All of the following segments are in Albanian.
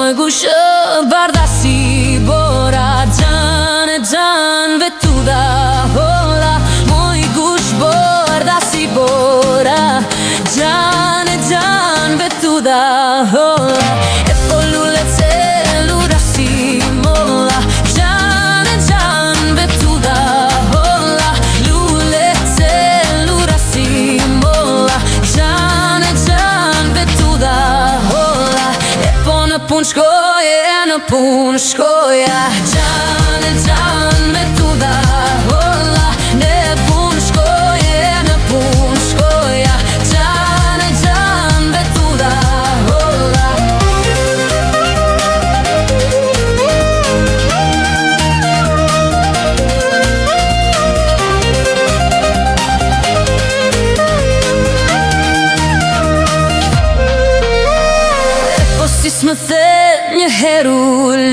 moj gushë bardasi bora Can vetuda hola moj gush bardasi bora Can vetuda hola e po lule celura si molla Can vetuda hola lule celura si molla Can vetuda hola e po në pun shkoje në pun shkoja Can vetuda hola në pun shkoje në pun shkoja Can vetuda hola e po si s'më the një heru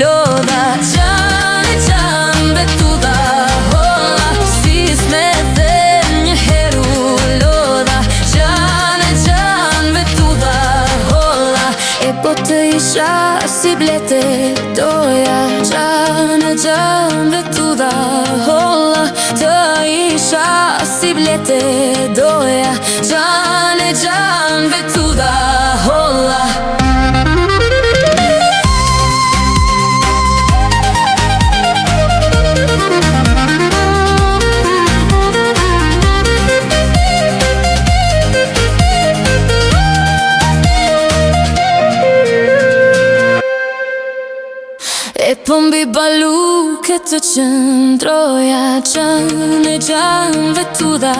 lodha Can vetuda hola si s'me the një heru lodha Can vetuda hola e po të isha si blete doja Can vetuda hola të isha si blete doja Can vetuda hola e po mbi baluke të qëndroja Can vetuda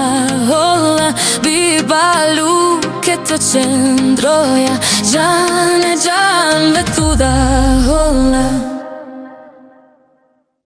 hola mbi baluke të qëndroja Can vetuda hola